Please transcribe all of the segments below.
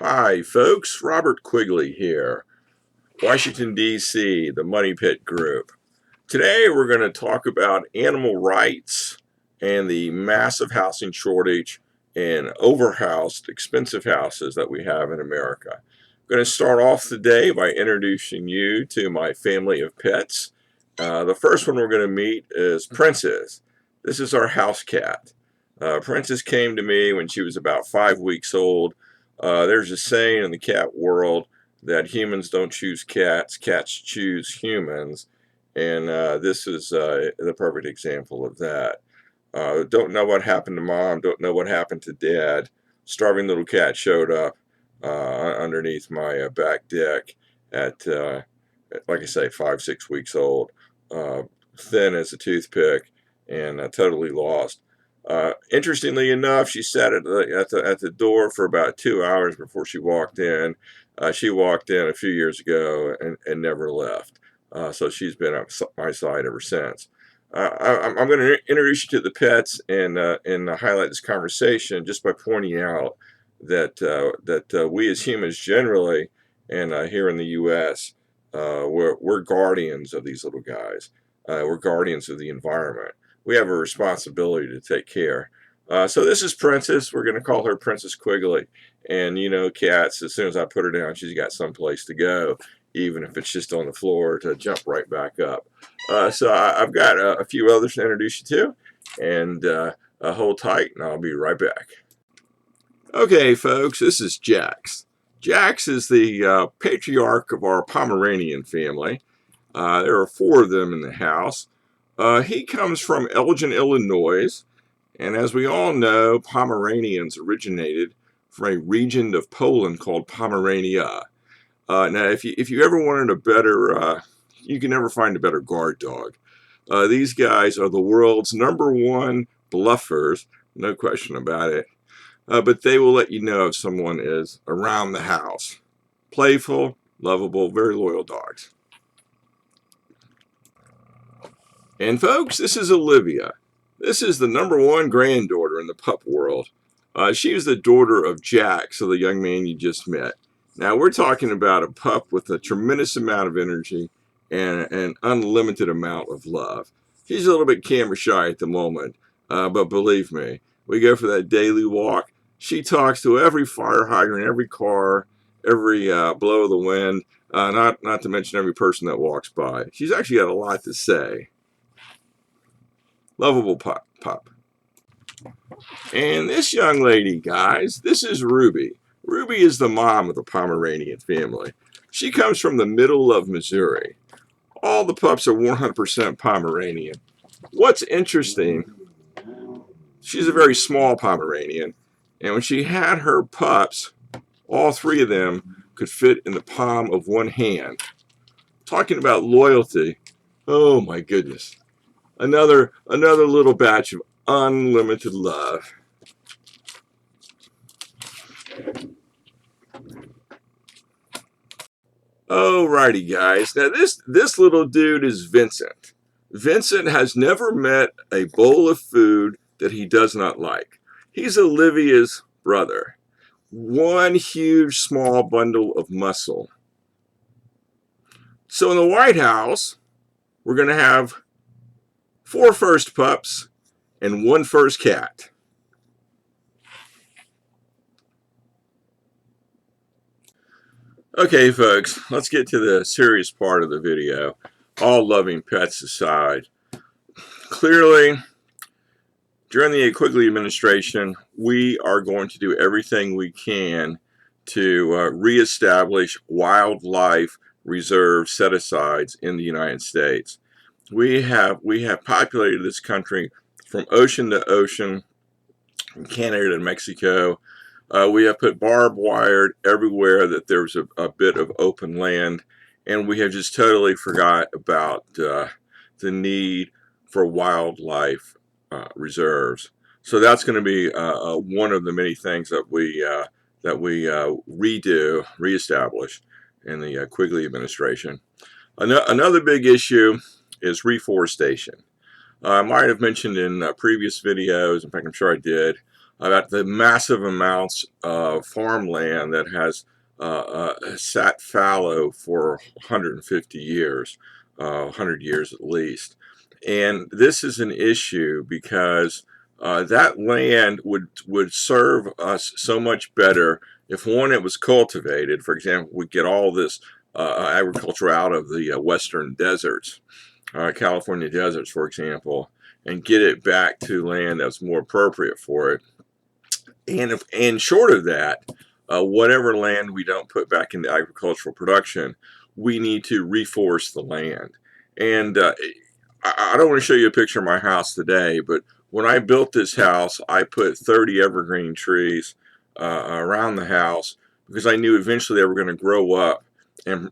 Hi folks, Robert Quigley here, Washington DC, the Money Pit Group. Today we're going to talk about animal rights and the massive housing shortage and overhoused expensive houses that we have in America. I'm going to start off the day by introducing you to my family of pets. The first one we're going to meet is Princess. This is our house cat. Princess came to me when she was about 5 weeks old. There's a saying in the cat world that humans don't choose cats, cats choose humans, and this is the perfect example of that. Don't know what happened to mom, don't know what happened to dad. Starving little cat showed up underneath my back deck at, like I say, 5, 6 weeks old, thin as a toothpick and totally lost. Interestingly enough, she sat at the door for about 2 hours before she walked in. She walked in a few years ago and never left. So she's been at my side ever since. I'm going to introduce you to the pets and highlight this conversation just by pointing out that we as humans generally, and here in the U.S., we're guardians of these little guys. We're guardians of the environment. We have a responsibility to take care. So this is Princess. We're going to call her Princess Quigley. And you know, cats, as soon as I put her down, she's got someplace to go, even if it's just on the floor, to jump right back up. So I've got a few others to introduce you to, and hold tight, and I'll be right back. Okay, folks, this is Jax. Jax is the patriarch of our Pomeranian family. There are 4 of them in the house. He comes from Elgin, Illinois, and as we all know, Pomeranians originated from a region of Poland called Pomerania. Now, if you ever wanted a better, you can never find a better guard dog. These guys are the world's #1 bluffers, no question about it. But they will let you know if someone is around the house. Playful, lovable, very loyal dogs. And folks, this is Olivia. This is the #1 granddaughter in the pup world. She is the daughter of Jack, so the young man you just met. Now we're talking about a pup with a tremendous amount of energy and an unlimited amount of love. She's a little bit camera shy at the moment, but believe me, we go for that daily walk. She talks to every fire hydrant, every car, every blow of the wind, not to mention every person that walks by. She's actually got a lot to say. Lovable pup. And this young lady, guys, this is Ruby. Ruby is the mom of the Pomeranian family. She comes from the middle of Missouri. All the pups are 100% Pomeranian. What's interesting, she's a very small Pomeranian, and when she had her pups, all 3 of them could fit in the palm of one hand. Talking about loyalty, oh my goodness. Another little batch of unlimited love. Alrighty, guys. Now this little dude is Vincent. Vincent has never met a bowl of food that he does not like. He's Olivia's brother. One huge small bundle of muscle. So in the White House, we're going to have 4 first pups and 1 first cat. Okay, folks, let's get to the serious part of the video. All loving pets aside. Clearly, during the Quigley administration, we are going to do everything we can to reestablish wildlife reserve set-asides in the United States. We have populated this country from ocean to ocean, from Canada to Mexico. We have put barbed wire everywhere that there's a bit of open land, and we have just totally forgot about the need for wildlife reserves. So that's going to be one of the many things that we reestablish in the Quigley administration. Another big issue is reforestation. I might have mentioned in previous videos, in fact I'm sure I did, about the massive amounts of farmland that has sat fallow for 150 years, 100 years at least. And this is an issue because that land would serve us so much better if, one, it was cultivated. For example, we get all this agriculture out of the western deserts, California deserts, for example, and get it back to land that's more appropriate for it. And short of that, whatever land we don't put back into agricultural production, we need to reforest the land. And I don't want to show you a picture of my house today, but when I built this house, I put 30 evergreen trees around the house because I knew eventually they were going to grow up and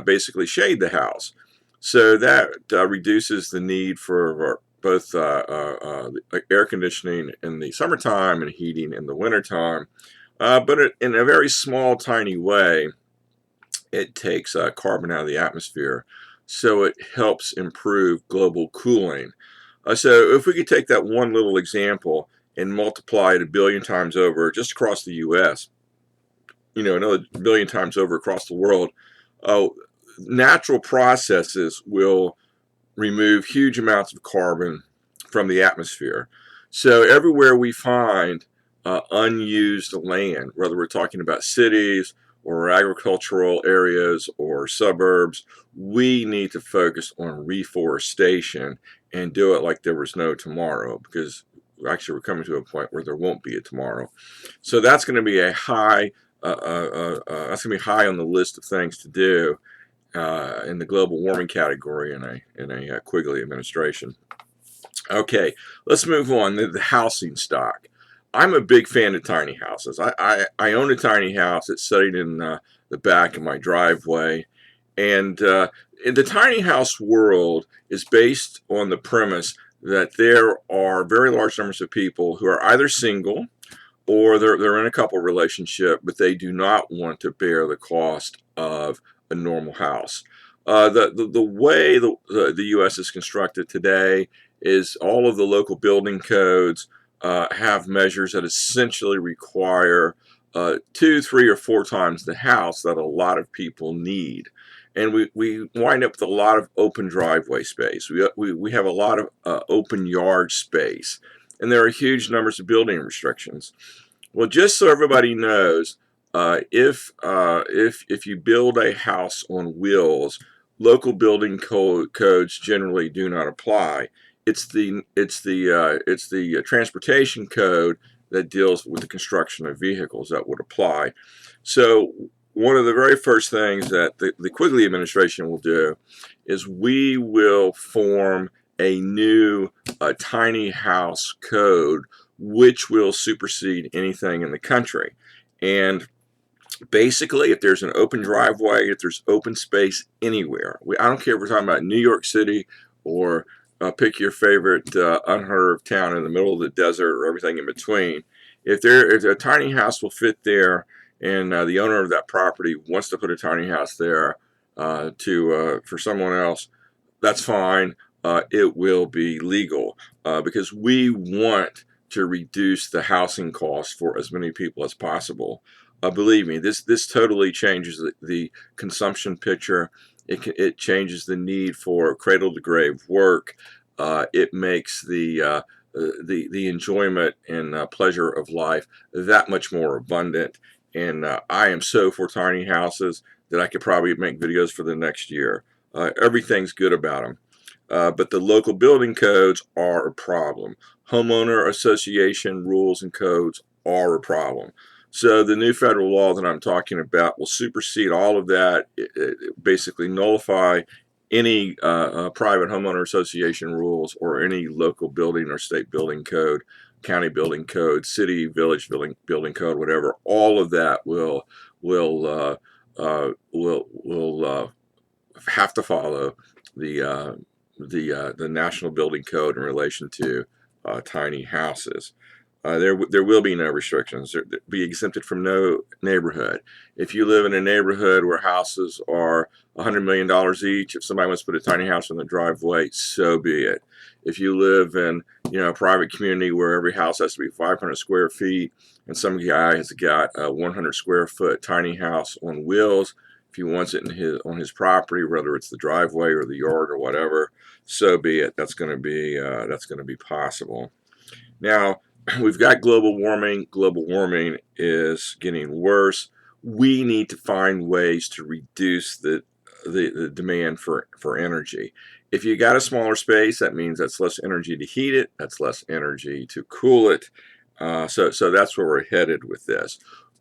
basically shade the house. So that reduces the need for both air conditioning in the summertime and heating in the wintertime. But in a very small, tiny way, it takes carbon out of the atmosphere. So it helps improve global cooling. So if we could take that one little example and multiply it a billion times over just across the U.S., another billion times over across the world, natural processes will remove huge amounts of carbon from the atmosphere. So everywhere we find unused land, whether we're talking about cities or agricultural areas or suburbs, we need to focus on reforestation and do it like there was no tomorrow, because actually we're coming to a point where there won't be a tomorrow. So that's going to be a high that's going to be high on the list of things to do in the global warming category in a Quigley administration. Okay, let's move on to the housing stock. I'm a big fan of tiny houses. I own a tiny house. It's sitting in the back of my driveway. And the tiny house world is based on the premise that there are very large numbers of people who are either single or they're in a couple relationship, but they do not want to bear the cost of a normal house. The way the U.S. is constructed today is all of the local building codes have measures that essentially require 2, 3, or 4 times the house that a lot of people need. And we wind up with a lot of open driveway space. We have a lot of open yard space. And there are huge numbers of building restrictions. Well, just so everybody knows, if you build a house on wheels, local building codes generally do not apply. It's the transportation code that deals with the construction of vehicles that would apply. So one of the very first things that the Quigley administration will do is we will form a new tiny house code which will supersede anything in the country. And basically, if there's an open driveway, if there's open space anywhere, I don't care if we're talking about New York City or pick your favorite unheard of town in the middle of the desert or everything in between. If a tiny house will fit there, and the owner of that property wants to put a tiny house there for someone else, that's fine. It will be legal because we want to reduce the housing costs for as many people as possible. Believe me, this totally changes the consumption picture. It changes the need for cradle to grave work. It makes the enjoyment and pleasure of life that much more abundant. And I am so for tiny houses that I could probably make videos for the next year. Everything's good about them. But the local building codes are a problem. Homeowner association rules and codes are a problem. So the new federal law that I'm talking about will supersede all of that, it basically nullify any private homeowner association rules or any local building or state building code, county building code, city, village building code, whatever. All of that will have to follow the National Building Code in relation to tiny houses. There will be no restrictions. There be exempted from no neighborhood. If you live in a neighborhood where houses are $100 million each, if somebody wants to put a tiny house in the driveway, so be it. If you live in a private community where every house has to be 500 square feet, and some guy has got a 100 square foot tiny house on wheels, if he wants it on his property, whether it's the driveway or the yard or whatever, so be it. That's going to be possible. Now, we've got global warming. Global warming is getting worse. We need to find ways to reduce the demand for energy. If you got a smaller space, that means that's less energy to heat it, that's less energy to cool it. So that's where we're headed with this.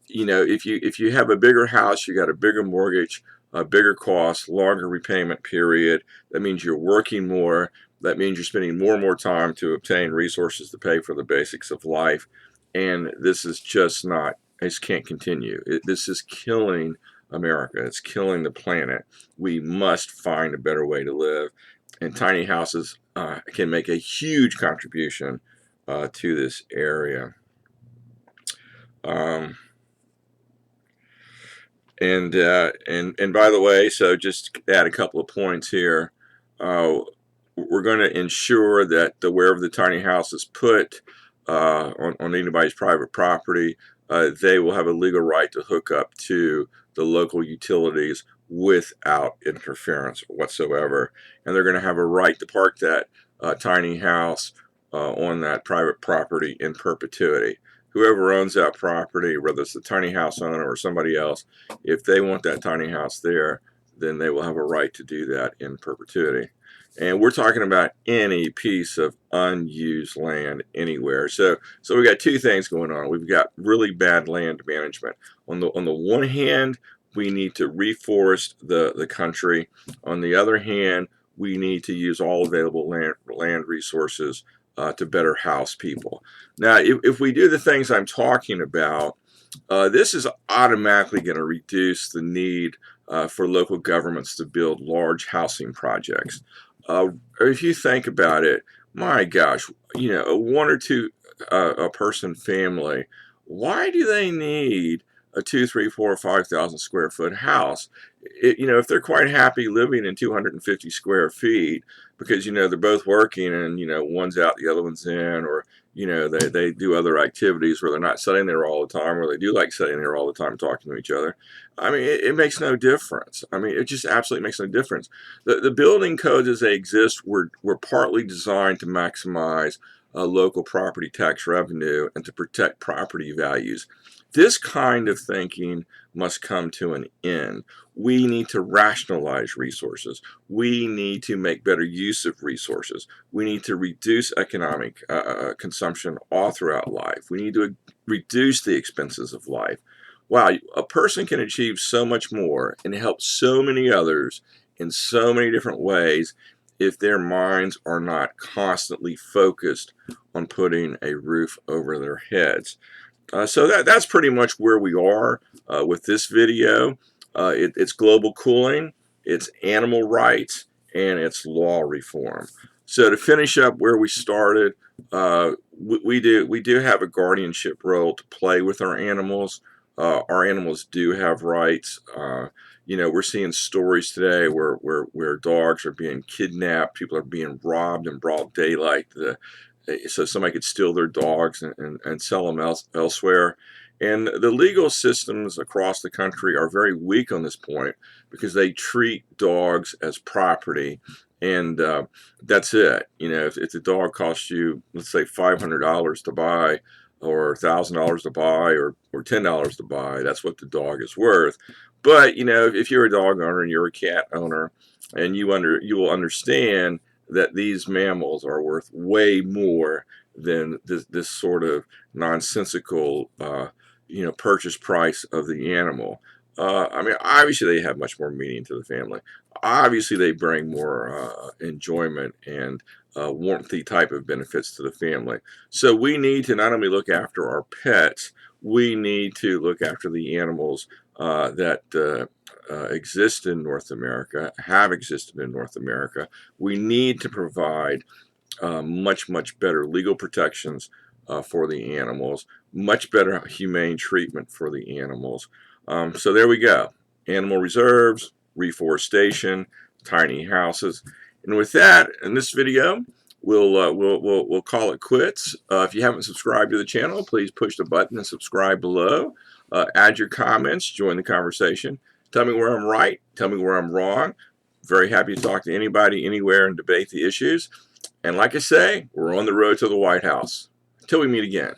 If you have a bigger house, you got a bigger mortgage, a bigger cost, longer repayment period. That means you're working more. That means you're spending more and more time to obtain resources to pay for the basics of life. And this is just not, this can't continue. This is killing America. It's killing the planet. We must find a better way to live. And tiny houses can make a huge contribution to this area. Um, and by the way, so just add a couple of points here. We're going to ensure that wherever the tiny house is put on anybody's private property, they will have a legal right to hook up to the local utilities without interference whatsoever. And they're going to have a right to park that tiny house on that private property in perpetuity. Whoever owns that property, whether it's the tiny house owner or somebody else, if they want that tiny house there, then they will have a right to do that in perpetuity. And we're talking about any piece of unused land anywhere. So we got two things going on. We've got really bad land management. On the one hand, we need to reforest the country. On the other hand, we need to use all available land resources to better house people. Now, if we do the things I'm talking about, this is automatically going to reduce the need for local governments to build large housing projects. If you think about it, my gosh, a one or two a person family, why do they need a 2, 3, 4, 5,000 square foot house? If they're quite happy living in 250 square feet because they're both working and one's out, the other one's in, or they do other activities where they're not sitting there all the time, or they do like sitting there all the time talking to each other. I mean, it makes no difference. I mean, it just absolutely makes no difference. The building codes as they exist were partly designed to maximize local property tax revenue and to protect property values. This kind of thinking must come to an end. We need to rationalize resources. We need to make better use of resources. We need to reduce economic consumption all throughout life. We need to reduce the expenses of life. Wow, a person can achieve so much more and help so many others in so many different ways if their minds are not constantly focused on putting a roof over their heads. So that's pretty much where we are with this video. It's global cooling, it's animal rights, and it's law reform. So to finish up where we started, we do have a guardianship role to play with our animals. Our animals do have rights. We're seeing stories today where dogs are being kidnapped, people are being robbed in broad daylight. So somebody could steal their dogs and sell them elsewhere. And the legal systems across the country are very weak on this point because they treat dogs as property, and that's it. If the dog costs you, let's say, $500 to buy, or $1,000 to buy, or $10 to buy, that's what the dog is worth. But if you're a dog owner and you're a cat owner, and you will understand that these mammals are worth way more than this sort of nonsensical purchase price of the animal. I mean, obviously they have much more meaning to the family. Obviously they bring more enjoyment and warmthy type of benefits to the family. So we need to not only look after our pets, we need to look after the animals that exist in North America, have existed in North America. We need to provide much better legal protections for the animals, much better humane treatment for the animals. So there we go. Animal reserves, reforestation, tiny houses. And with that, in this video, we'll call it quits. If you haven't subscribed to the channel, please push the button and subscribe below. Add your comments, join the conversation. Tell me where I'm right, tell me where I'm wrong. Very happy to talk to anybody, anywhere, and debate the issues. And like I say, we're on the road to the White House. Until we meet again.